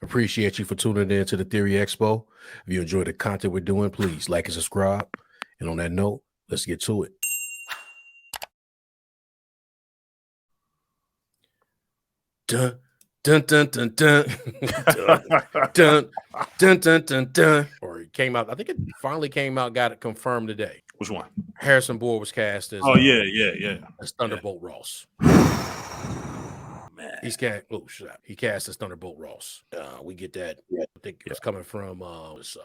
Appreciate you for tuning in to the Theory Expo. If you enjoy the content we're doing, please like and subscribe. And on that note, let's get to it. Dun, dun, dun, dun, dun. Dun, dun, dun, dun, dun, dun. Or it came out, I think it finally came out, got it confirmed today. Which one? Harrison Ford was cast as as Thunderbolt Ross. Man. He cast as Thunderbolt Ross. We get that. I think it was coming from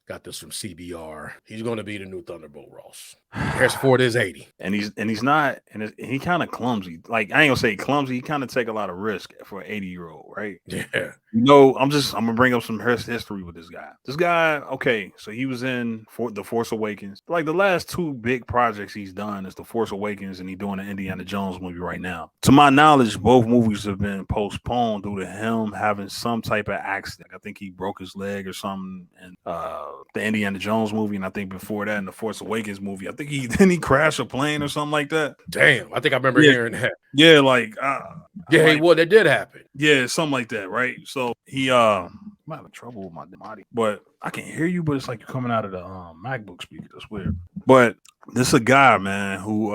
got this from CBR. He's going to be the new Thunderbolt Ross. Harrison Ford is 80, and he's not, and he kind of clumsy. Like, I ain't gonna say clumsy. He kind of take a lot of risk for an 80-year-old, right? Yeah. I'm gonna bring up some history with this guy. This guy, okay, so he was in The Force Awakens. Like, the last two big projects he's done is The Force Awakens, and he's doing the Indiana Jones movie right now. To my knowledge, both movies have been postponed due to him having some type of accident. I think he broke his leg or something in the Indiana Jones movie, and I think before that in The Force Awakens movie, I think he crashed a plane or something like that. Damn, I think I remember hearing that. Yeah, like that did happen. Yeah, something like that, right? So he I'm having trouble with my body, but I can hear you, but it's like you're coming out of the MacBook speaker. That's weird. But this is a guy, man, who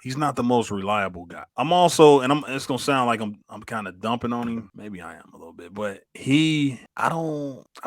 he's not the most reliable guy. It's gonna sound like I'm kind of dumping on him. Maybe I am a little bit, but I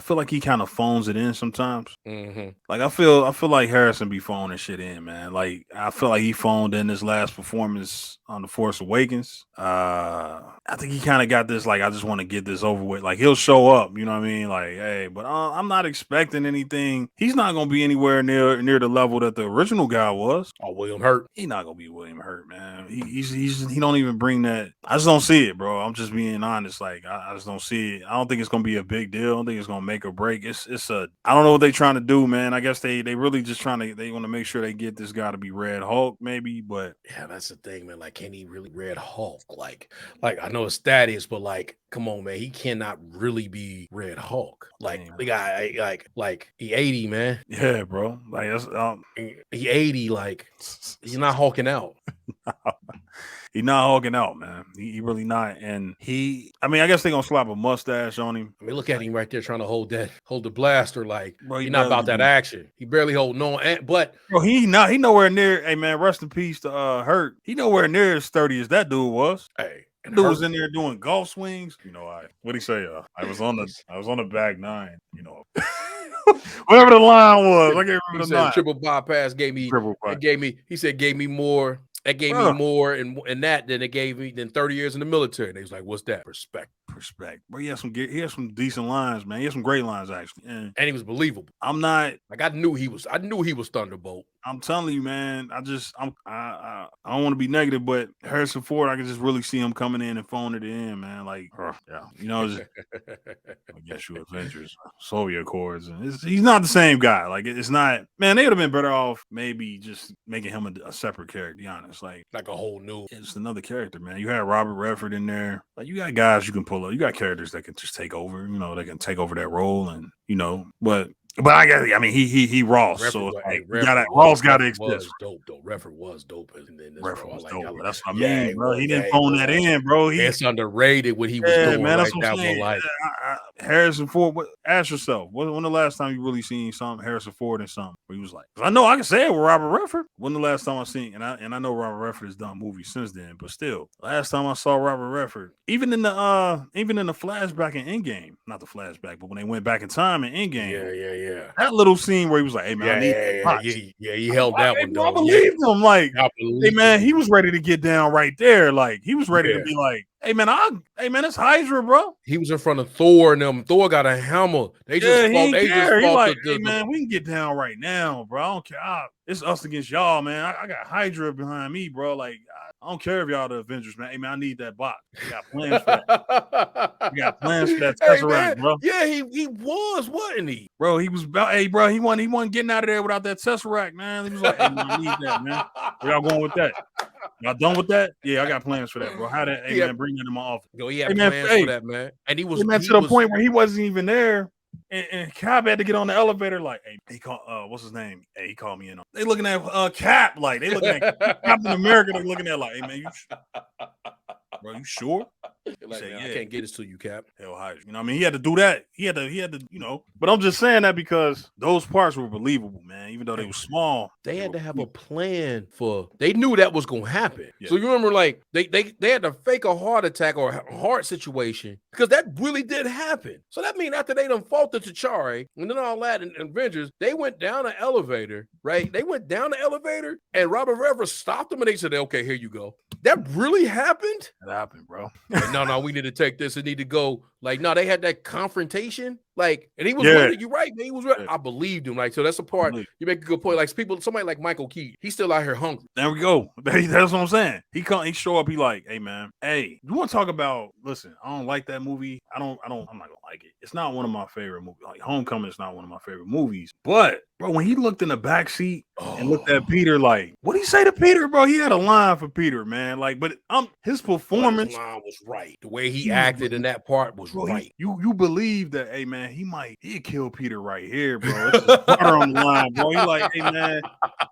feel like he kind of phones it in sometimes. Mm-hmm. Like, I feel like Harrison be phoning shit in, man. Like, I feel like he phoned in his last performance on The Force Awakens. I think he kind of got this, like, I just want to get this over with. Like, he'll show up, you know what I mean? Like, hey, but I'm not expecting anything. He's not gonna be anywhere near the level that the original guy was. Oh, William Hurt. He's not gonna be William Hurt, man. He don't even bring that. I just don't see it, bro. I'm just being honest. Like, I just don't see it. I don't think it's gonna be a big deal. I don't think it's gonna make or break. I don't know what they're trying to do, man. I guess they really just they want to make sure they get this guy to be Red Hulk, maybe. But yeah, that's the thing, man. Like, can he really Red Hulk? Like I know his status, but like, come on, man. He cannot really be Red Hulk. Like, the guy, like he 80, man. Yeah, bro. Like, that's he 80. Like, he's not hulking out. He's not hulking out, man. He really not. And I guess they're gonna slap a mustache on him. I mean, look at him right there trying to hold the blaster. Like, bro, he's not about that action. He barely holding on. But bro, he nowhere near. Hey, man, rest in peace to Hurt. He nowhere near as sturdy as that dude was. Hey, that dude was in there doing golf swings. You know, what'd he say? I was on the bag 9. You know. Whatever the line was, I can't remember the line. Triple bypass gave me more. That gave me more in that than it gave me than 30 years in the military. And he was like, "What's that? Respect." But he had some decent lines, man. He had some great lines, actually, and he was believable. I'm not like, I knew he was Thunderbolt. I'm telling you, man. I don't want to be negative, but Harrison Ford, I can just really see him coming in and phoning it in, man. Like, yeah, you know, I guess you Avengers, Soviet Accords, and he's not the same guy. Like, it's not, man. They would have been better off maybe just making him a separate character. To be honest, like a whole new, it's another character, man. You had Robert Redford in there. Like, you got guys you can pull up. You got characters that can just take over. You know, they can take over that role, and you know, but he Ross. Redford, so like, Ross got to exist. Was dope though. Redford was dope. And then Redford was dope. That's what I mean, bro. He didn't phone that in, bro. It's underrated what he was doing. Man, that's what I'm saying. Like, Harrison Ford. Ask yourself, when the last time you really seen something Harrison Ford in something where he was like, I know I can say it with Robert Redford. When the last time I seen, and I know Robert Redford has done movies since then, but still, last time I saw Robert Redford, even in the flashback in Endgame, not the flashback, but when they went back in time in Endgame, yeah, that little scene where he was like, "Hey man, I need he held that one. I believe him. Like, hey man, he was ready to get down right there. Like, he was ready to be like, hey man, it's Hydra, bro. He was in front of Thor and them. Thor got a hammer. They just fought. Hey man, we can get down right now, bro. I don't care. It's us against y'all, man. I got Hydra behind me, bro. Like, I don't care if y'all the Avengers, man. Hey man, I need that box. We got plans for that. We got plans for that Tesseract, bro. Yeah, he was, wasn't he? Bro, he was about. Hey, bro, he wasn't getting out of there without that Tesseract, man. He was like, hey, man, I need that, man. Where y'all going with that? Y'all done with that? Yeah, I got plans for that, bro. How that? Hey man, bring that in my office. Yo, he had plans for that, man. And he was to the point where he wasn't even there. And Cap had to get on the elevator, like, hey, he called, what's his name? Hey, he called me in. They looking at Cap, like, they looking at Captain America. They looking at, like, hey, man, bro, you sure? Like, man, I can't get this to you, Cap. Hell Hydra. You know what I mean? He had to do that. He had to, you know. But I'm just saying that because those parts were believable, man. Even though they were small. They had to have a plan for. They knew that was gonna happen. Yeah. So you remember, like they had to fake a heart attack or a heart situation because that really did happen. So that means after they done fought the T'Chari and then all that and Avengers, they went down an elevator, right? They went down the elevator and Robert Redford stopped them and they said, "Okay, here you go." That really happened? That happened, bro. Like, no, we need to take this and need to go. Like, no, they had that confrontation. Like, and he was with it. You're right, man. He was right. I believed him. Like, so that's a part. You make a good point. Like, somebody like Michael Keaton, he's still out here hungry. There we go. That's what I'm saying. He show up. He like, hey man, hey, you want to talk about? Listen, I don't like that movie. I'm not gonna like it. It's not one of my favorite movies. Like Homecoming is not one of my favorite movies. But bro, when he looked in the back seat and looked at Peter, like, what did he say to Peter, bro? He had a line for Peter, man. Like, but his performance line was right. The way he acted in that part was right. You believe that, hey man, he'd kill Peter right here, bro. It's just butter on the line, bro. He like, hey man,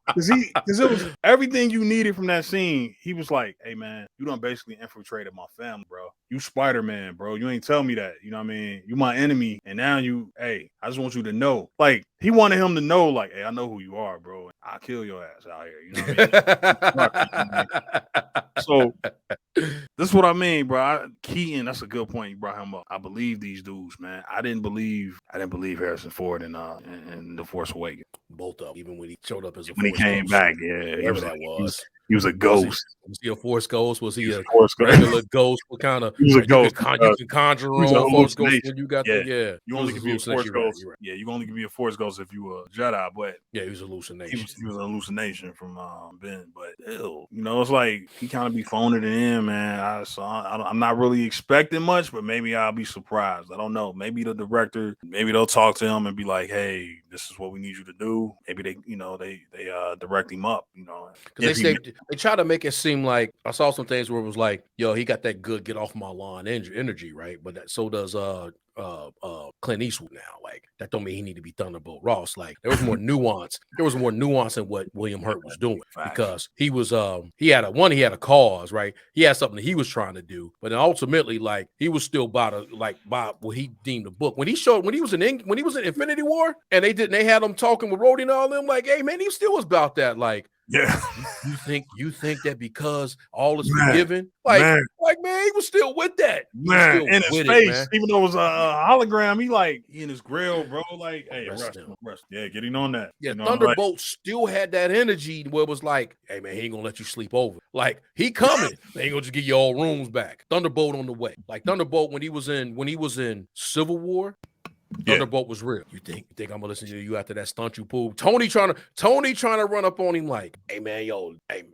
because it was everything you needed from that scene. He was like, hey man, you done basically infiltrated my family, bro. You Spider-Man, bro. You ain't tell me that. You know what I mean? You my enemy, and now I just want you to know. Like, he wanted him to know, like, hey, I know who you are, bro. I'll kill your ass out here. You know what I mean? So this is what I mean, bro. Keaton, that's a good point. You brought him up. I believe these dudes, man. I didn't believe Harrison Ford in The Force Awakens. Both of them, even when he showed up as when he came back, whatever that was. He was a ghost. Was he a Force ghost? Was he a regular ghost? What kind of? He was a ghost. You can conjure on Force ghost when you got You only can be a Force ghost. Right. Yeah, you only can be a Force ghost if you a Jedi. But yeah, he was a hallucination. He was an hallucination from Ben. But ew, you know, it's like he kind of be phoning it in, man. I'm not really expecting much, but maybe I'll be surprised. I don't know. Maybe the director, maybe they'll talk to him and be like, "Hey, this is what we need you to do." Maybe they direct him up. You know, because they try to make it seem like I saw some things where it was like, yo, he got that good get off my lawn energy, right? But so does Clint Eastwood now. Like, that don't mean he need to be Thunderbolt Ross. Like, there was more nuance. There was more nuance in what William Hurt was doing because he was he had a cause, right? He had something that he was trying to do, but then ultimately, like, he was still by what he deemed a book. When he was in Infinity War and they had him talking with Rhodey and all them, like, hey man, he still was about that, like. Yeah, you think that because all is forgiven, man, he was still with that, man, in his face, even though it was a hologram, he in his grill, bro. Like, hey, rest. Yeah, getting on that. Yeah, Thunderbolt still had that energy where it was like, hey man, he ain't gonna let you sleep over. Like, he coming, they ain't gonna just give you all rooms back. Thunderbolt on the way. Like Thunderbolt when he was in Civil War. Thunderbolt was real. You think I'm gonna listen to you after that stunt you pulled? Tony trying to run up on him like, hey man, hey,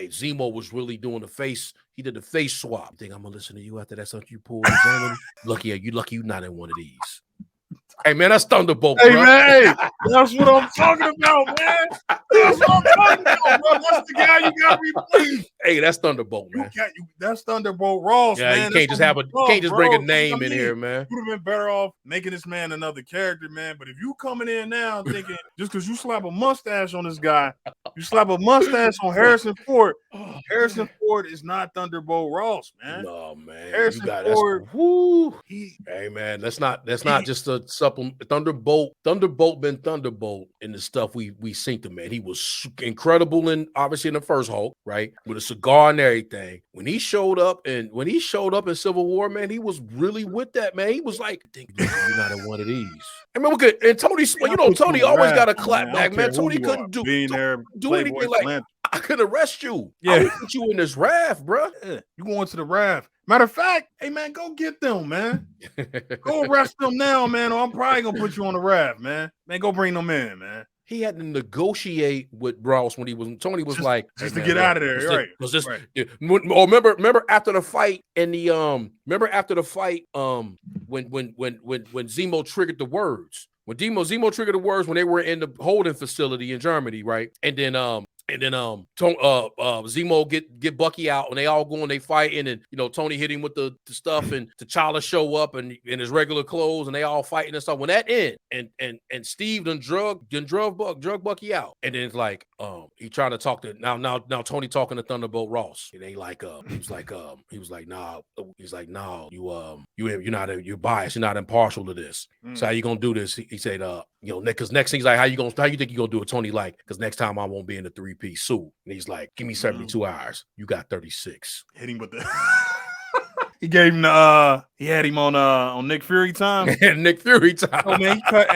Zemo was really doing the face. He did the face swap. You think I'm gonna listen to you after that stunt you pulled? Lucky you not in one of these. Hey man, that's Thunderbolt. Hey bro. Man, that's what I'm talking about, man. That's what I'm talking about, bro. That's the guy you gotta replace. Hey, that's Thunderbolt, man. That's Thunderbolt Ross, man. You can't just bring a name in here, man. You'd have been better off making this man another character, man. But if you coming in now thinking just because you slap a mustache on this guy, you slap a mustache on Harrison Ford. Harrison Ford is not Thunderbolt Ross, man. No, man. Harrison Ford. Hey, man, that's not just a supplement. Thunderbolt been Thunderbolt in the stuff we seen to, man. He was incredible obviously in the first Hulk, right? With a cigar and everything. When he showed up in Civil War, man, he was really with that, man. He was like, you're not in one of these. I mean, and Tony always got a clap back, man. Tony couldn't do anything like, I could arrest you. Yeah. I would put you in this raft, bro. Yeah. You going to the raft. Matter of fact, hey, man, go get them, man. Go arrest them now, man, or I'm probably going to put you on the raft, man. Man, go bring them in, man. He had to negotiate with Ross when Tony was like, just to get out of there, right? Remember after the fight when Zemo triggered the words. When Zemo triggered the words when they were in the holding facility in Germany, right? And then And then Zemo get Bucky out, and they all go and they fighting, and Tony hit him with the stuff, and T'Challa show up and in his regular clothes, and they all fighting and stuff. When that end, and Steve drug Bucky out, and then it's like he trying to talk to now Tony talking to Thunderbolt Ross, and they like he was like nah, you're not biased, you're not impartial to this. So how you gonna do this? He said because next thing he's like, how you think you gonna do it? Tony like, because next time I won't be in the 3-piece suit. And he's like, give me 72 hours. You got 36. Hit him with the he gave him he had him on Nick Fury time. Nick Fury time. Oh man, he cut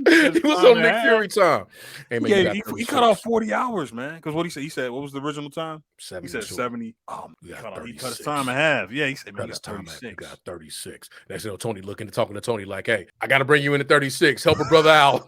he was on Nick Fury time. Hey, man, he cut off 40 hours, man. Because what he said, what was the original time? 72. He said 70. Oh, he cut his time in half. Yeah, he said, man, you got 36. You got 36. Next thing Tony talking to Tony like, hey, I got to bring you into 36. Help a brother out.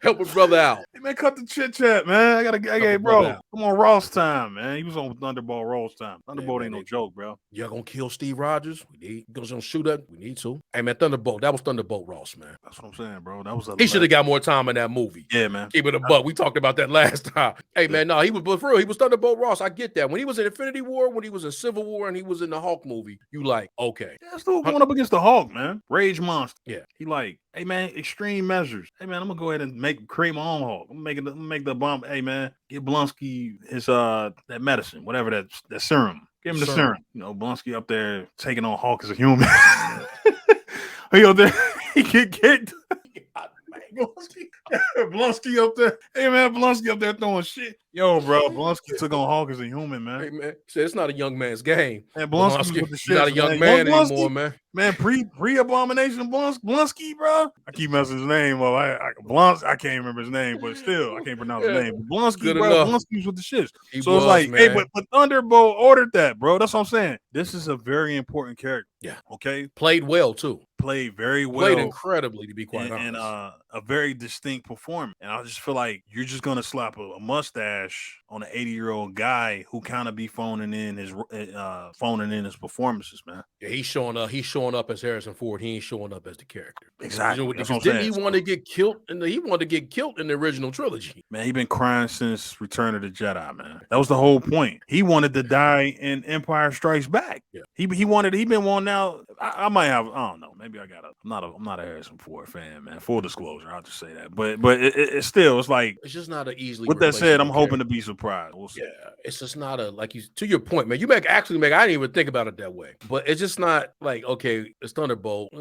Help a brother out. Hey, man, cut the chit chat, man. I gotta bro. Come on, Ross time, man. He was on Thunderbolt Ross time. Thunderbolt ain't no joke, bro. Y'all gonna kill Steve Rogers? We gonna shoot up? We need to. Hey, man, Thunderbolt. That was Thunderbolt Ross, man. That's what I'm saying, bro. That was he should have got more time in that movie. Yeah, man. Keep it a buck. We talked about that last time. Hey, man, no, he was, but for real, he was Thunderbolt Ross. I get that. When he was in Infinity War, when he was in Civil War, and he was in the Hulk movie, you like, okay. Yeah, still going up against the Hulk, man. Rage monster. Yeah. He like, hey, man, extreme measures. Hey, man, I'm gonna go ahead and create my own Hulk. I'm gonna make the bomb. Hey, man, get Blonsky his that medicine, whatever that serum. Give him the serum. Blonsky up there taking on Hulk as a human. He up there, he can get Blonsky up there. Hey, man, Blonsky up there throwing shit. Yo, bro, Blonsky took on Hulk as a human, man. Hey, man, it's not a young man's game. Man, Blonsky with the shit. Not a young man anymore, man. Man, pre-abomination Blonsky, bro. I keep messing his name up. I can't remember his name, but still, I can't pronounce his name. But Blonsky, bro, Blonsky's with the shits. So it's like, man. Hey, but Thunderbolt ordered that, bro. That's what I'm saying. This is a very important character. Yeah. Okay. Played well, too. Played very well. Played incredibly, to be quite honest. And a very distinct performance. And I just feel like you're just going to slap a mustache on an 80-year-old guy who kind of be phoning in his performances, man. Yeah, he's showing up as Harrison Ford. He ain't showing up as the character. Exactly. Didn't he want to get killed? He wanted to get killed in the original trilogy. Man, he been crying since Return of the Jedi, man. That was the whole point. He wanted to die in Empire Strikes Back. Yeah. He been wanting out. I might have. I don't know. Maybe I got. I'm not a Harrison Ford fan, man. Full disclosure, I'll just say that. But it's still, it's like, it's just not an easily. With that said, I'm hoping to be surprised. We'll see. Yeah, it's just not to your point, man. I didn't even think about it that way. But it's just not like, okay, it's Thunderbolt.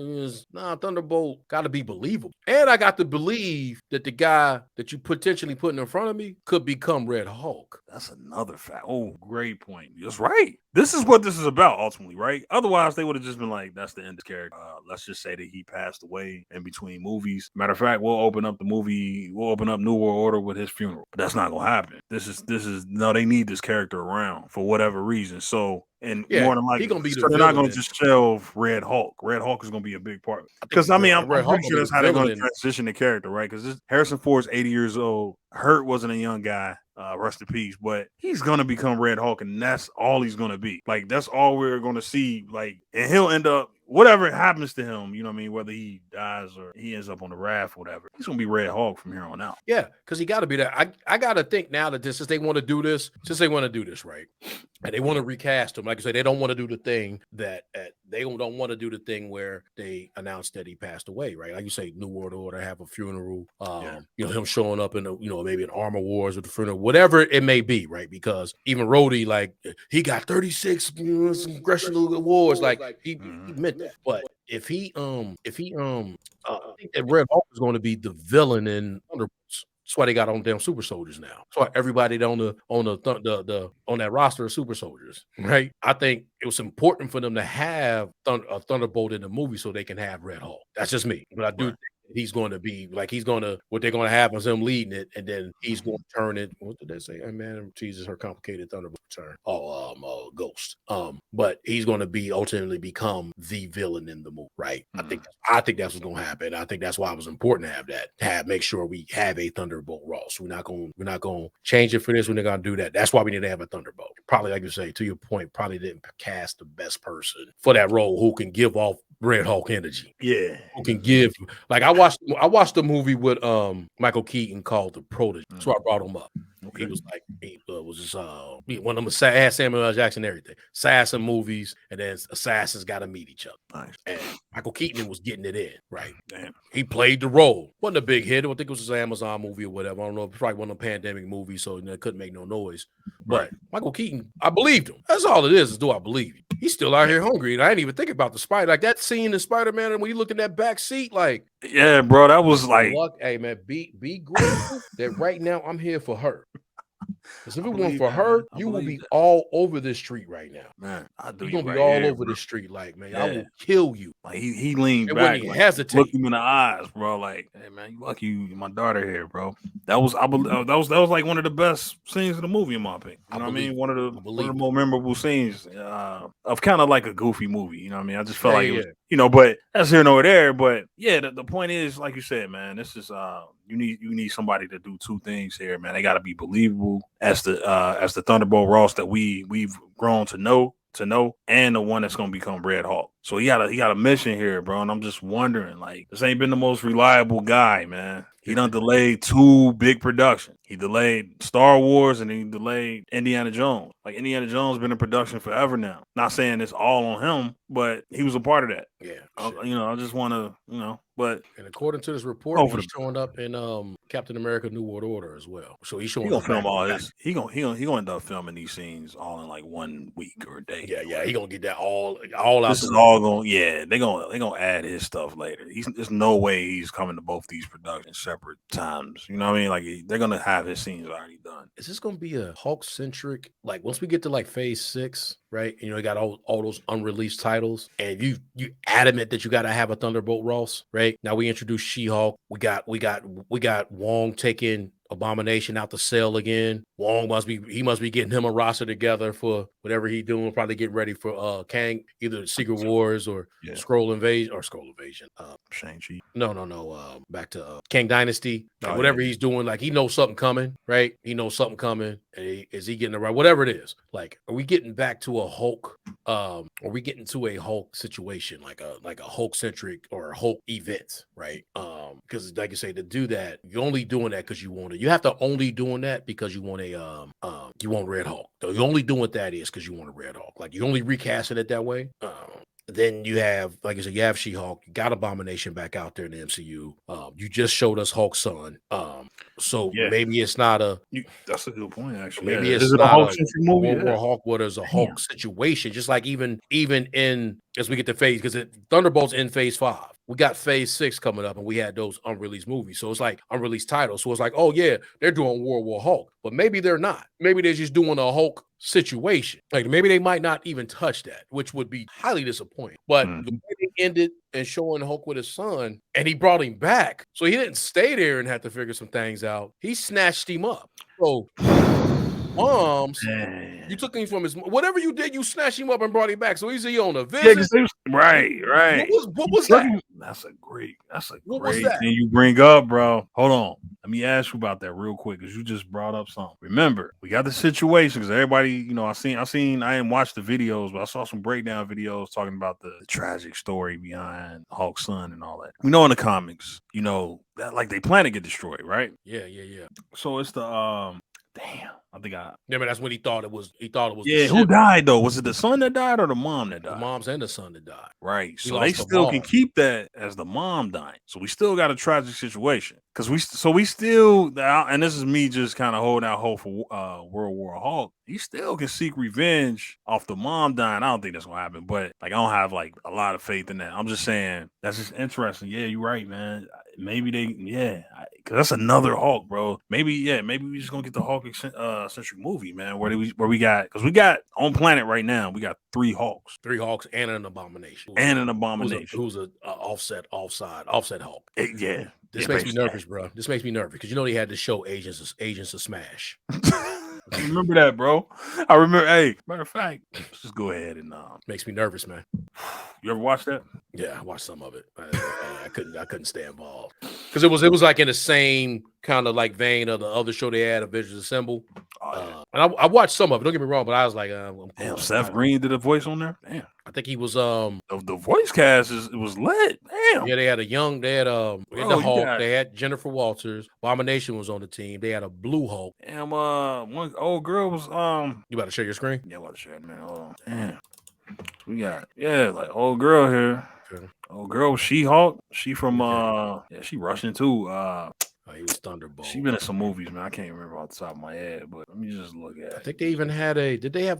Thunderbolt got to be believable, and I got to believe that the guy that you potentially putting in front of me could become Red Hulk. That's another fact. Oh, great point. That's right. This is what this is about, ultimately, right? Otherwise, they would have just been like, that's the end of the character. Let's just say that he passed away in between movies. Matter of fact, we'll open up New World Order with his funeral. But that's not gonna happen. This is no, they need this character around for whatever reason. So, and more than likely, they're not going to just shelve Red Hulk. Red Hulk is going to be a big part. Because, I'm pretty sure that's how they're going to transition the character, right? Because Harrison Ford's 80 years old. Hurt wasn't a young guy. Rest in peace. But he's going to become Red Hulk, and that's all he's going to be. Like, that's all we're going to see. Like, and he'll end up, whatever happens to him, you know what I mean? Whether he dies or he ends up on the raft, whatever, he's going to be Red Hulk from here on out. Yeah, because he got to be that. I got to think now that since they want to do this, right? And they want to recast him. Like I said, they don't want to do the thing that they don't want to do the thing where they announced that he passed away, right? Like you say, New World Order, have a funeral, him showing up in maybe an Armor Wars with the funeral, whatever it may be, right? Because even Rhodey, like, he got 36 congressional awards, like he meant that. But if he I think that Red Hulk is going to be the villain in Thunderbolts. That's why they got on damn super soldiers now. That's why everybody on that roster of super soldiers, right? I think it was important for them to have a Thunderbolt in the movie so they can have Red Hulk. That's just me, but I do think he's going to be like what they're going to have is him leading it, and then he's going to turn it. What did they say? Hey, man, Jesus, her complicated Thunderbolt turn. Ghost. But he's going to be ultimately become the villain in the movie, right? Mm-hmm. I think that's what's going to happen. I think that's why it was important to have that. Make sure we have a Thunderbolt Ross. We're not going to change it for this. We're not going to do that. That's why we need to have a Thunderbolt. Probably, like you say, to your point, probably didn't cast the best person for that role who can give off Red Hulk energy. Yeah. Who can give like I watched the movie with Michael Keaton called The Protege. That's why I brought him up. Okay. He was like he was just one of them had Samuel L. Jackson and everything. Assassin movies, and then assassins got to meet each other. Nice. And Michael Keaton was getting it in, right? Damn. He played the role. Wasn't a big hit. I think it was an Amazon movie or whatever. I don't know. It's probably one of the pandemic movies, so it couldn't make no noise. But Right. Michael Keaton, I believed him. That's all it is do I believe him. He's still out here hungry. And I didn't even think about the spider. Like that scene in Spider-Man, and when you look in that back seat, like, yeah, bro, that was like, hey man, be grateful that right now I'm here for her. Because if it weren't for that, her, man. you would be all over this street right now. Man, I do. You're gonna right be all here, over bro. this street, like, man, Yeah. I will kill you. Like he leaned It back, wouldn't like, hesitate. looked him in the eyes, bro. Like, hey man, you lucky you my daughter here, bro. That was that was like one of the best scenes of the movie, in my opinion. You know what I mean? One of the more memorable scenes of kind of like a goofy movie. You know what I mean? I just felt like it was, you know, but that's here nor there. But yeah, the point is, like you said, man, this is you need somebody to do two things here, man. They got to be believable as the Thunderbolt Ross that we've grown to know, and the one that's gonna become Red Hulk. So he got a mission here, bro. And I'm just wondering, like, this ain't been the most reliable guy, man. He done delayed 2 big productions. He delayed Star Wars and he delayed Indiana Jones. Like, Indiana Jones been in production forever now. Not saying it's all on him, but he was a part of that. Yeah. You know, I just want to, you know, but and according to this report, he's showing up in Captain America: New World Order as well. So he's showing. He gonna film all this. He gonna end up filming these scenes all in like 1 week or a day. Yeah. He gonna get that all out. This is all going. Yeah, they gonna add his stuff later. There's no way he's coming to both these productions separate times. You know what I mean? Like, they're gonna have his scenes already done. Is this gonna be a Hulk centric? Like, once we get to like Phase 6, right? You know, you got all those unreleased titles, and you adamant that you got to have a Thunderbolt Ross, right? Now we introduced She-Hulk. We got Wong taking Abomination out the cell again. Wong must be getting him a roster together for whatever he's doing. Probably getting ready for Kang, either Secret Wars or Skrull Invasion. Shang-Chi. No. Back to Kang Dynasty. Like, whatever he's doing, like, he knows something coming, right? He knows something coming. And is he getting it right? Whatever it is. Like, are we getting back to a Hulk? Are we getting to a Hulk situation, like a Hulk centric or a Hulk event, right? Because like you say, to do that, you're only doing that because you want it. You have to only doing that because you want you want Red Hulk. The only doing that is because you want a Red Hulk. Like, you only recasting it that way. Then you have, like I said, you have She-Hulk. You got Abomination back out there in the MCU. You just showed us Hulk's son. So maybe it's not that's a good point, actually. Maybe it's is it not a Hulk movie? World War Hulk, what is a Hulk situation. Just like even in as we get to phase, because Thunderbolt's in Phase 5. We got Phase 6 coming up, and we had those unreleased movies. So it's like unreleased titles. So it's like, oh yeah, they're doing World War Hulk, but maybe they're not. Maybe they're just doing a Hulk situation. Like, maybe they might not even touch that, which would be highly disappointing. But the way they ended and showing Hulk with his son, and he brought him back, so he didn't stay there and have to figure some things out. He snatched him up. So moms, you took him from his whatever you did, you snatched him up and brought him back. So he's on a visit. Right. What was that? That's a great thing you bring up, bro. Hold on. Let me ask you about that real quick, because you just brought up something. Remember, we got the situation because everybody, you know, I didn't watch the videos, but I saw some breakdown videos talking about the tragic story behind Hulk's son and all that. We know in the comics, you know, that like they plan to get destroyed, right? Yeah. So it's the damn. I think but that's what he thought it was. He thought it was. Yeah, who died though? Was it the son that died or the mom that died? The moms and the son that died. Right. So they still can keep that as the mom dying. So we still got a tragic situation because we still, and this is me just kind of holding out hope for World War Hulk. He still can seek revenge off the mom dying. I don't think that's gonna happen, but like, I don't have like a lot of faith in that. I'm just saying that's just interesting. Yeah, you're right, man. Maybe because that's another Hulk, bro. Maybe we just gonna get the Hulk centric movie, man. Where we got, because we got on planet right now, we got 3 Hulks, and an Abomination, who's a offset Hulk. This makes me nervous, bro. This makes me nervous because you know they had to show Agents of S.M.A.S.H. Remember that, bro? I remember. Hey, matter of fact, let's just go ahead and makes me nervous, man. You ever watch that? Yeah, I watched some of it. I couldn't stay involved because it was like in the same kind of like vein of the other show they had, Avengers Assemble. And I watched some of it. Don't get me wrong, but I was like, I'm cool. Damn, Seth Green did a voice on there. Damn, I think he was the voice cast it was lit. Damn, yeah, they had the bro, you Hulk, got they had Jennifer Walters, Abomination was on the team, they had a blue Hulk. damn. One old girl was You about to share your screen? Yeah, I want to share it, man. Hold on. Damn, we got like old girl here. Okay. Old girl was She-Hulk. She from Okay. she Russian too. He was Thunderbolt. She been in some movies, man. I can't remember off the top of my head, but let me just look at it. I think they even had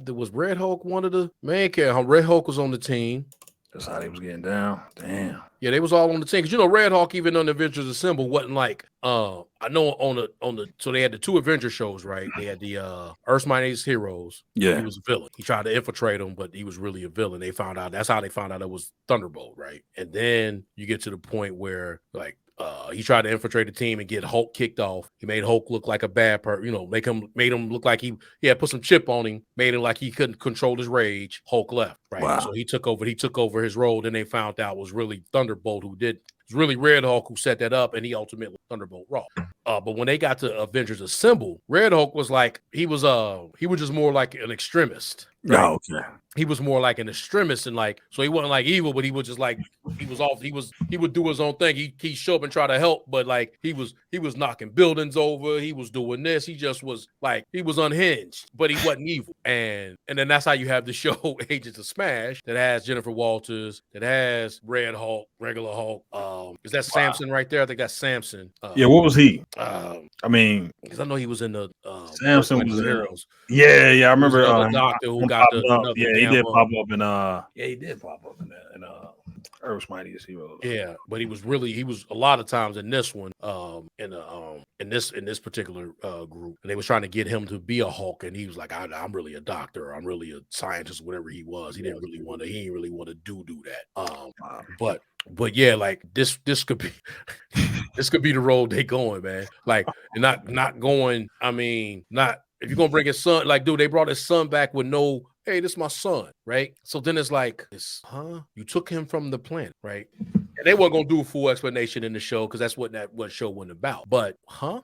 was Red Hulk one of the main characters? Red Hulk was on the team. That's how they was getting down. Damn. Yeah, they was all on the team. Because Red Hulk, even on the Avengers Assemble, wasn't like I know on the so they had the 2 Avengers shows, right? They had the Earth's Mightiest Heroes. Yeah. He was a villain. He tried to infiltrate them, but he was really a villain. That's how they found out it was Thunderbolt, right? And then you get to the point where like he tried to infiltrate the team and get Hulk kicked off. He made Hulk look like a bad person, made him look like he had put some chip on him, made him like he couldn't control his rage. Hulk left, right? Wow. So he took over his role. Then they found out it was really Thunderbolt who did. It was really Red Hulk who set that up, and he ultimately Thunderbolt Raw. But when they got to Avengers Assemble, Red Hulk was like he was just more like an extremist. Right? Oh, okay. He was more like an extremist, and like so he wasn't like evil, but he was just like he would do his own thing. He show up and try to help, but like he was knocking buildings over. He was doing this. He just was like he was unhinged, but he wasn't evil. And then that's how you have the show Agents of S.M.A.S.H that has Jennifer Walters, that has Red Hulk, regular Hulk. Is that Samson right there? I think that's Samson. Yeah, what was he? I mean, because I know he was in the Samson was Heroes. Yeah, I remember. The doctor who got the he did pop up in he did pop up in Earth's Mightiest Heroes. Yeah, but he was a lot of times in this one, in this particular group, and they was trying to get him to be a Hulk, and he was like, I'm really a doctor, I'm really a scientist, whatever he was. He didn't really want to do that. But yeah, like this could be this could be the road they going, man. Like not going. I mean, not if you're gonna bring his son. Like, dude, they brought his son back with no. Hey, this is my son, right? So then it's like, you took him from the planet, right? And they weren't gonna do a full explanation in the show because that's what show wasn't about. But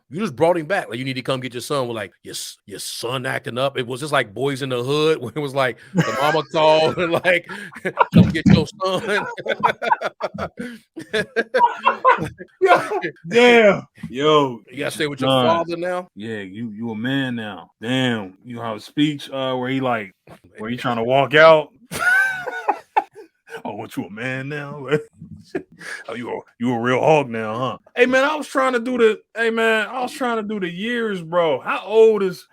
you just brought him back. Like, you need to come get your son. With like your son acting up. It was just like Boys in the Hood when it was like the mama called and like, come get your son. Damn, yo, you gotta stay with your father now. Yeah, you a man now. Damn, you have a speech where he trying to walk out. Oh, what, you a man now? Oh, you a real Hulk now, huh? Hey man, I was trying to do the years, bro. How old is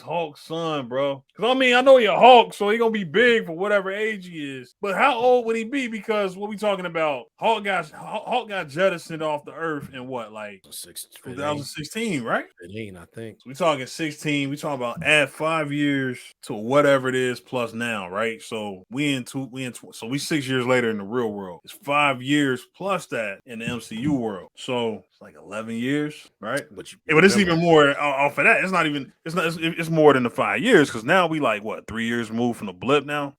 Hulk's son, bro? Because I mean, I know you're Hulk, so he gonna be big for whatever age he is. But how old would he be? Because what we talking about? Hulk got jettisoned off the earth in what, like 2016, right? 15, I think. So we talking 16. We talking about add 5 years to whatever it is plus now, right? So we 6 years later in the real world. It's 5 years plus that in the MCU world. So it's like 11 years, right? But it's even more off of that. It's more than the 5 years because now we like what 3 years removed from the blip now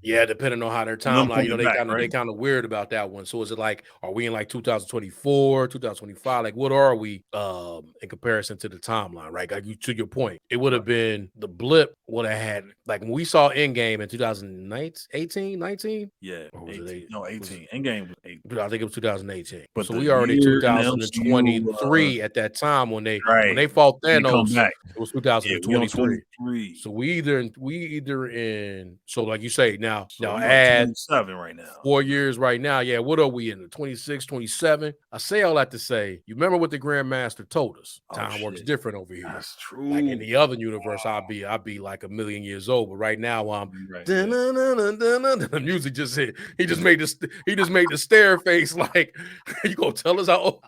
yeah, depending on how their timeline, they kind of weird about that one. So is it like, are we in like 2024, 2025? Like, what are we in comparison to the timeline, right? Like, to your point, it would have been the blip would have had like when we saw Endgame in 2018, 19? Yeah, 18. Endgame was 18. I think it was 2018. But so we already 2023 at that time when they fought Thanos. It was 2023. So we either in, so like you say now add 7 right now. 4 years right now. Yeah, what are we in the 26, 27? I say all that to say, you remember what the Grandmaster told us? Time works different over here. That's true. Like in the other universe, I'll be like a million years old, but right now I'm the music just hit. He just made the stare face like, you gonna tell us how old?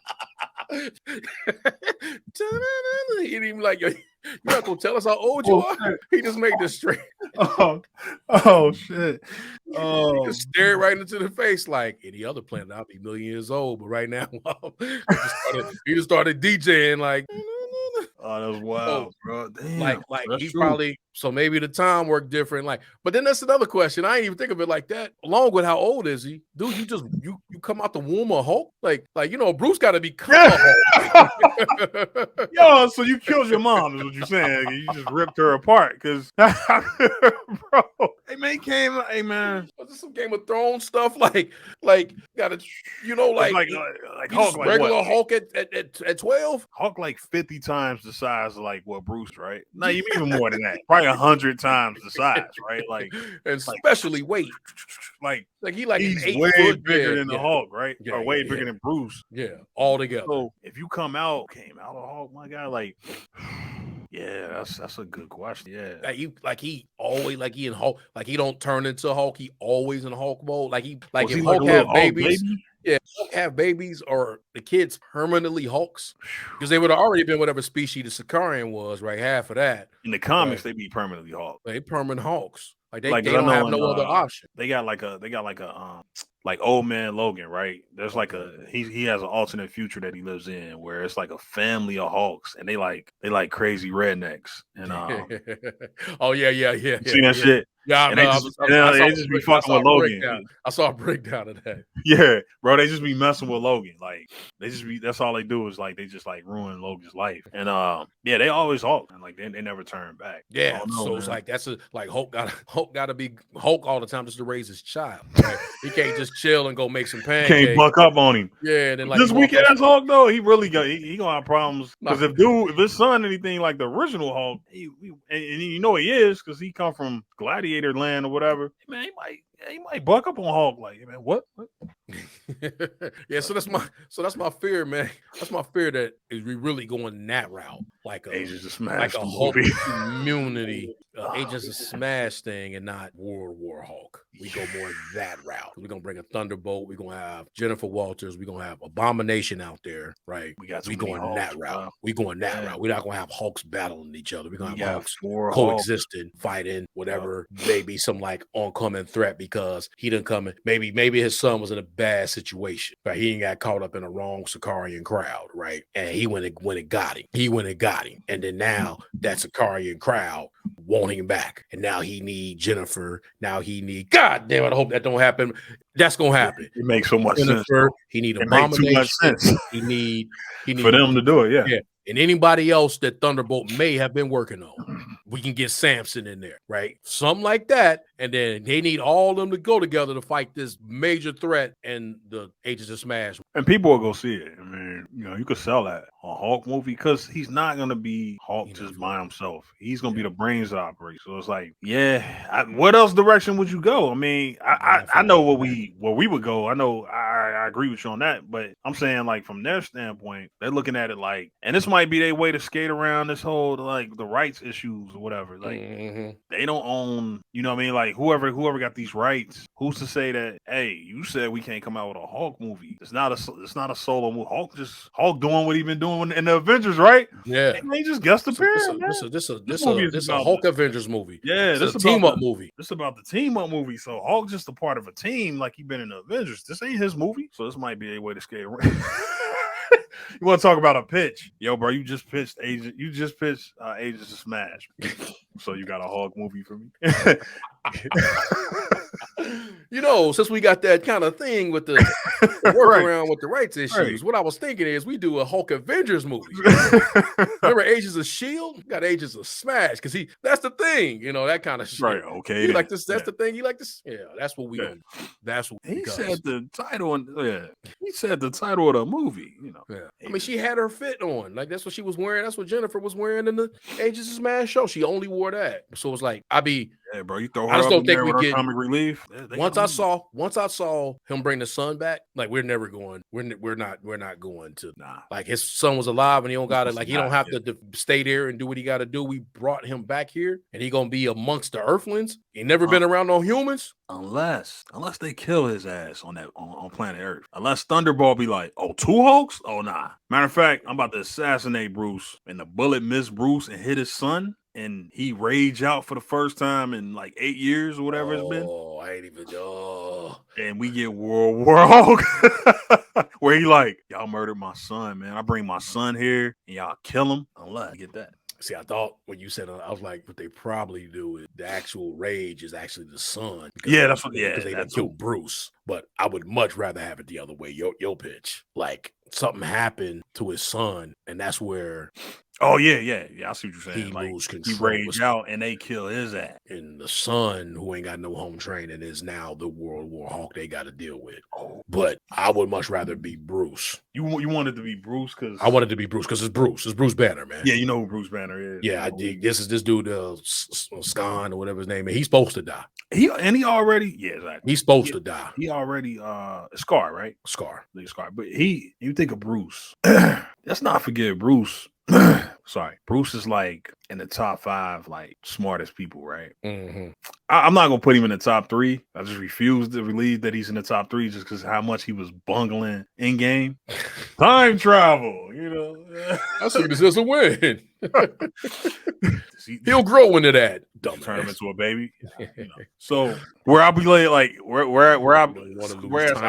He didn't even like, you're not gonna tell us how old you are. Shit. He just made this straight. Oh shit! Oh, he just stared right into the face like any other planet. I'll be a million years old, but right now he just started DJing like. Oh, that's So, wild, bro. like Damn. like, That's he true. probably so maybe the time worked different, like but then that's another question, I ain't even think of it like that. Along with how old is he? Dude, you just you come out the womb a Hulk? Like, Bruce gotta become Yeah. a Hulk. Yo, so you killed your mom, is what you're saying. You just ripped her apart because, bro. Hey, man, hey, man. Was this some Game of Thrones stuff? Gotta, It's like, like he's just Hulk, like what? regular Hulk at 12? Hulk like 50 times the size of like what Bruce, right? No, even more than that. Probably 100 times the size, right? And Like, especially weight. like Like, he like an he's 8 way foot. bigger Yeah, than the yeah, Hulk, right? yeah, Or yeah, way yeah. bigger than Bruce. Yeah, all together. So if you came out of Hulk, my guy, like, yeah, that's a good question. Yeah, He always like he in Hulk, like he don't turn into Hulk. He always in Hulk mode. Like was if he like a Hulk little have Hulk babies, baby? yeah, Hulk have babies or the kids permanently Hulks because they would have already been whatever species the Sicarian was, right? Half of that, In the right? comics, they be permanently Hulk. They permanent Hulks. Like they Like, 'cause they I don't know have in no other option. they got like a like Old Man Logan, right? There's like Okay. he has an alternate future that he lives in where it's like a family of Hulks and they like crazy rednecks and Oh yeah, you see that yeah. shit Yeah, I and know. they just be I fucking saw with a Logan. breakdown. I saw a breakdown of that. Yeah, bro, they just be messing with Logan. Like they just be that's all they do is like they just like ruin Logan's life. And yeah, they always Hulk and like they never turn back. I Yeah, don't know, so it's man. like that's like Hulk gotta be Hulk all the time just to raise his child. Right? He can't just chill and go make some You can't pancakes. buck up on him. Yeah, and then like he This weak walk up. ass Hulk though, he really got he gonna have problems Nah, because if his son anything like the original Hulk, and you know he is because he come from Gladiator Land or whatever. Man, he might buck up on Hulk like man, what? yeah, so that's my fear, man. That's my fear that is we really going that route, Agents of like Smash a the Hulk movie. community, Agents of Smash thing, and not World War Hulk. We go more that route. We're gonna bring a Thunderbolt. We're gonna have Jennifer Walters. We're gonna have Abomination out there, right? We got too We many going that Hulks, route. bro. We going that Yeah. route. We're not gonna have Hulks battling each other. We're gonna We have got Hulks 4 Hulks. coexisting, fighting, whatever, maybe some like oncoming threat because he didn't come in. Maybe his son was in a bad situation, right? He ain't got caught up in a wrong Sicarian crowd, right? And he went and got him. He went and got him. And then now that Sicarian crowd want him back. And now he need Jennifer. Now he need God damn it. I hope that don't happen. That's gonna happen. It makes so much sense. Jennifer, he need It makes too much Abomination. sense He need for them to do it. Yeah. and anybody else that Thunderbolt may have been working on. We can get Samson in there, right? Something like that. And then they need all of them to go together to fight this major threat and the Agents of Smash. And people will go see it. I mean, you could sell that a Hulk movie because he's not gonna be Hulk just by himself. He's gonna be the brains of the operation. So it's like, yeah, what else direction would you go? I mean, I know where we would go. I know I agree with you on that, but I'm saying like from their standpoint, they're looking at it like, and this might be their way to skate around this whole like the rights issues or whatever. Like they don't own, you know what I mean? Like whoever got these rights, who's to say that? Hey, you said we can't come out with a Hulk movie. It's not a solo movie. Hulk doing what he been doing in the Avengers, right? Yeah, He just guest appearance. This is a Hulk Avengers movie. Yeah, this is a team up movie. This is about the team up movie. So Hulk just a part of a team, like he been in the Avengers. This ain't his movie, so this might be a way to skate around. You want to talk about a pitch? Yo, bro, you just pitched Agents of Smash. So you got a Hulk movie for me? Since we got that kind of thing with the workaround with the rights issues, what I was thinking is we do a Hulk Avengers movie. Remember Agents of S.H.I.E.L.D.? Got Agents of S.M.A.S.H because that's the thing, that kind of shit. Right, okay. You like this? That's the thing. You like this? Yeah, that's what we do. That's what he said the title. He said the title of the movie. Yeah. I mean, she had her fit on. Like that's what she was wearing. That's what Jennifer was wearing in the Agents of S.M.A.S.H show. She only wore that. So it's like yeah, bro. You throw her I just up don't in think there we with get her comic relief. once I saw him bring the son back. Like we're never going. We're not going to. Nah. Like his son was alive and he don't got it. Like he don't have to stay there and do what he got to do. We brought him back here and he gonna be amongst the Earthlings. He never been around no humans. Unless they kill his ass on planet Earth. Unless Thunderbolt be like, oh, 2 Hulks? Oh, nah. Matter of fact, I'm about to assassinate Bruce. And the bullet missed Bruce and hit his son. And he rage out for the first time in like 8 years or whatever it's been. Oh, I ain't even. And we get World War Hulk. Where he like, y'all murdered my son, man. I bring my son here and y'all kill him. Unless get that. See, I thought when you said I was like, what they probably do is the actual rage is actually the son because Yeah, they, that's what. Yeah, because they didn't that's kill Bruce. But I would much rather have it the other way. Yo pitch. Like something happened to his son, and that's where Oh yeah. I see what you're saying. he Like lose he control. rage out and they kill his ass. And the son, who ain't got no home training, is now the World War Hawk they got to deal with. But I would much rather be Bruce. You wanted to be Bruce because I wanted to be Bruce because it's Bruce. It's Bruce Banner, man. Yeah, you know who Bruce Banner is. Yeah, I dig. This is this dude, Scon or whatever his name is. He's supposed to die. He already, yeah, exactly. He's supposed to die. He already Scar, right? Scar. Scar. But you think of Bruce. Let's not forget Bruce. Sorry. Bruce is like in the top 5 like smartest people, right? Mm-hmm. I'm not gonna put him in the top 3. I just refuse to believe that he's in the top 3 just because how much he was bungling in game. Time travel, you know. I see this as a win. He'll grow into that. Turn him into a baby. You know. So where I believe, like where I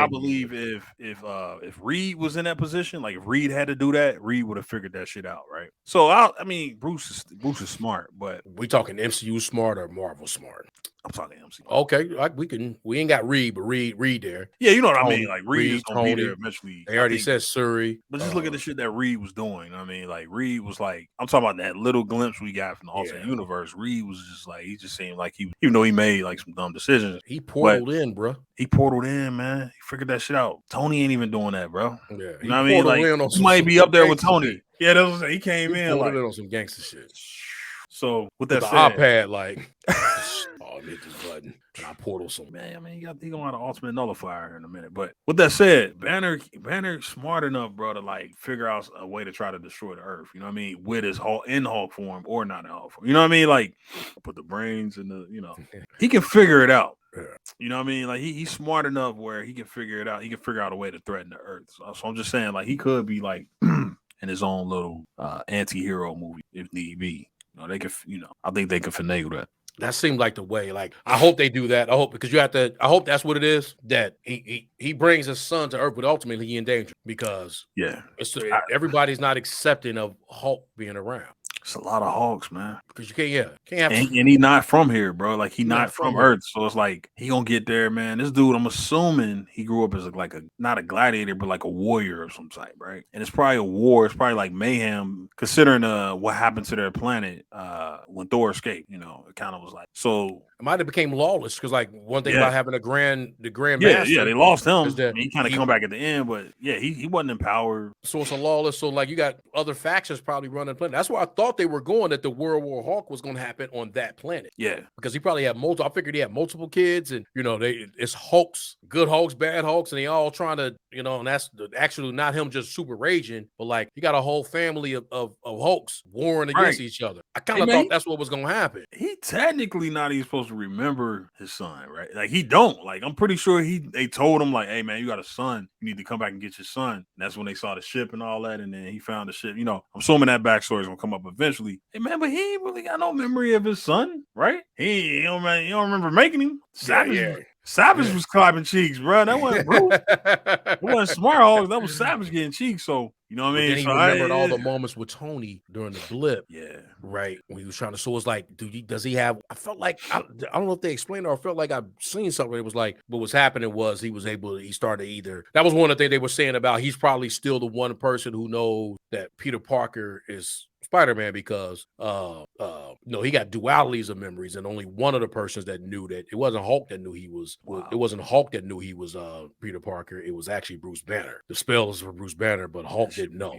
believe if Reed was in that position, like if Reed had to do that, Reed would have figured that shit out, right? So I mean, Bruce is smart, but we talking MCU smart or Marvel smart? I'm talking MCU. Okay, we ain't got Reed, but Reed there. Yeah, you know what I mean. Like Reed is gonna be there eventually. They already said Suri. But just look at the shit that Reed was doing. You know what I mean, like Reed was like, I'm talking about that little glimpse we got from the alternate universe. Reed was just like, he just seemed like even though he made like some dumb decisions, he portaled in, bro. He portaled in, man. He figured that shit out. Tony ain't even doing that, bro. Yeah, you know what I mean? Like he might be up there with Tony. Shit. Yeah, that's what I'm saying. He came in like on some gangster shit. So with that the said, iPad, like, oh, hit this button and I portal some. Man, I mean, he gonna have an ultimate nullifier in a minute. But with that said, Banner smart enough, bro, to like figure out a way to try to destroy the Earth. You know what I mean? With his Hulk in Hulk form or not in Hulk form. You know what I mean? Like put the brains in the, you know, he can figure it out. You know what I mean? Like he's smart enough where he can figure it out. He can figure out a way to threaten the Earth. So I'm just saying, like he could be like in his own little anti-hero movie if need be. You know, they could. You know, I think they could finagle that. That seemed like the way. Like I hope they do that. I hope because you have to. I hope that's what it is. That he brings his son to Earth, but ultimately he in danger because everybody's not accepting of Hulk being around. It's a lot of Hawks, man. Because you can't have and he not from here, bro. Like he not from Earth, so it's like he gonna get there, man. This dude, I'm assuming he grew up as like a not a gladiator, but like a warrior of some type, right? And it's probably a war. It's probably like mayhem, considering what happened to their planet when Thor escaped. You know, it kind of was like so. It might have became lawless because, like, one thing about having the grand master, they lost him. He kind of come back at the end, but he wasn't empowered. So it's a lawless. So like you got other factions probably running the planet. That's why I thought they were going that the World War Hawk was going to happen on that planet. Yeah, because he probably had multiple. I figured he had multiple kids, and you know it's Hulks, good Hulks, bad Hulks, and they all trying to and that's actually not him just super raging, but like you got a whole family of Hulks warring against each other. I kind of thought that's what was going to happen. He technically not even supposed to remember his son, right? Like he don't. Like I'm pretty sure they told him like, hey man, you got a son, you need to come back and get your son. And that's when they saw the ship and all that, and then he found the ship. You know, I'm assuming that backstory is gonna come up eventually. Hey man, but he ain't really got no memory of his son, right? He don't remember making him. Savage was clapping cheeks, bro. That wasn't Bruce. It wasn't Smart Hulk. That was Savage getting cheeks. So you know what I mean? Then he remembered all the moments with Tony during the blip. Yeah. Right. When he was trying to. So it's like, does he have? I felt like I don't know if they explained it or I felt like I've seen something. It was like what was happening was he started either. That was one of the things they were saying about he's probably still the one person who knows that Peter Parker is Spider-Man because he got dualities of memories, and only one of the persons that knew that it wasn't Hulk that knew he was it wasn't Hulk that knew he was Peter Parker. It was actually Bruce Banner. The spell is for Bruce Banner, but Hulk didn't know.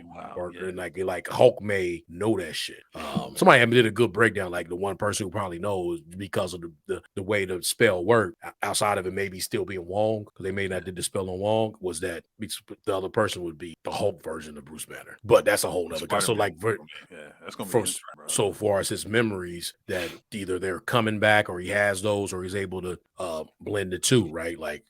Like Hulk may know that shit. Somebody did a good breakdown, like the one person who probably knows because of the way the spell worked, outside of it maybe still being Wong, because they may not did the spell on Wong, was that the other person would be the Hulk version of Bruce Banner. But that's a whole other guy. So like that's gonna be so far as his memories that either they're coming back or he has those or he's able to blend the two, right? Like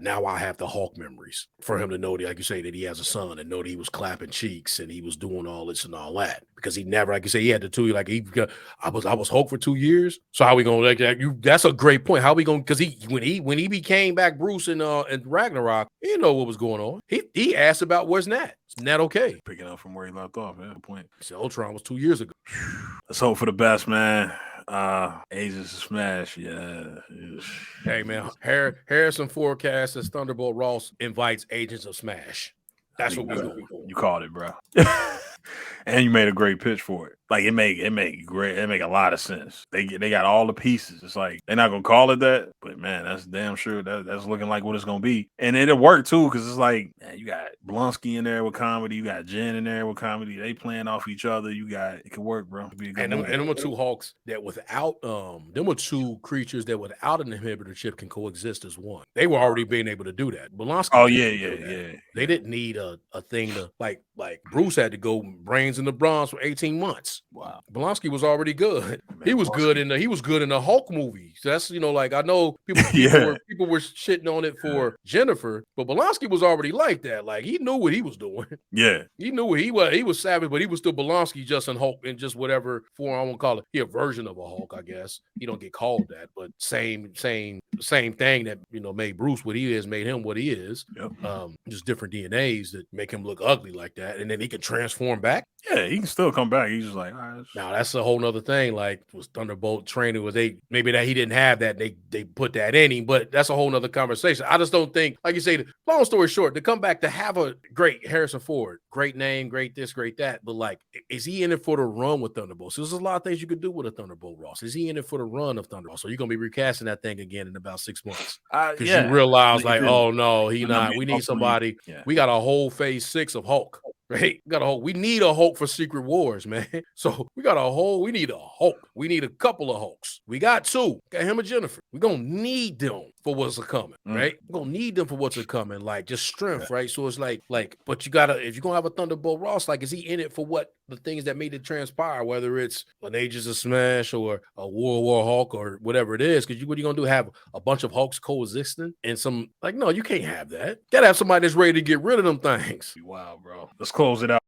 now I have the Hulk memories for him to know that, like you say, that he has a son and know that he was clapping cheeks and he was doing all this and all that because he never, like you say, he had the two, like I was Hulk for 2 years. So how we gonna like that? That's a great point. How we gonna, because when he became back Bruce in Ragnarok, he didn't know what was going on. He asked about where's Nat. Is Nat okay? Picking up from where he left off, yeah, good point. So Ultron was 2 years ago. Let's hope for the best, man. Agents of S.M.A.S.H, yeah. Hey man, Harrison Ford cast as Thunderbolt Ross invites Agents of S.M.A.S.H. That's what we're doing. You called it, bro. And you made a great pitch for it. Like it make a lot of sense. They got all the pieces. It's like they're not gonna call it that, but man, that's damn sure that's looking like what it's gonna be. And it'll work too, because it's like, man, you got Blonsky in there with comedy, you got Jen in there with comedy. They playing off each other. It can work, bro. And them are two Hulks that without them are two creatures that without an inhibitor chip can coexist as one. They were already being able to do that. Blonsky. Oh yeah. They didn't need a thing to like Bruce had to go brains in the bronze for 18 months. Wow. Blonsky was already good. Man, he was good in the Hulk movie. So that's, like, I know people were shitting on it for Jennifer, but Blonsky was already like that. Like, he knew what he was doing. Yeah. He knew what he was. He was savage, but he was still Blonsky, just in Hulk, in just whatever form I won't call it. He a version of a Hulk, I guess. He don't get called that, but same thing that made Bruce what he is, made him what he is. Yep. Just different DNAs that make him look ugly like that, and then he can transform back. Yeah, he can still come back. He's just like, all right. Now that's a whole nother thing. Like, was Thunderbolt training? Was maybe that he didn't have that? They put that in him, but that's a whole nother conversation. I just don't think, like you say, long story short, to come back to have a great Harrison Ford, great name, great this, great that, but like, is he in it for the run with Thunderbolt? So there's a lot of things you could do with a Thunderbolt Ross. Is he in it for the run of Thunderbolt? So you're gonna be recasting that thing again in about 6 months because you realize, like, oh no, he not. We need somebody. Yeah. We got a whole phase 6 of Hulk. Right? We need a Hulk for Secret Wars, man. So we need a Hulk. We need a couple of Hulks. We got 2. Got him and Jennifer. We're gonna need them for what's coming, right? We're gonna need them for what's coming, like just strength, right? So it's like, but you gotta, if you're gonna have a Thunderbolt Ross, like, is he in it for what the things that made it transpire, whether it's an Agents of S.M.A.S.H or a World War Hulk or whatever it is? Because what are you gonna do? Have a bunch of Hulks coexisting and some, like, no, you can't have that. You gotta have somebody that's ready to get rid of them things. Wow, bro. Let's close it out.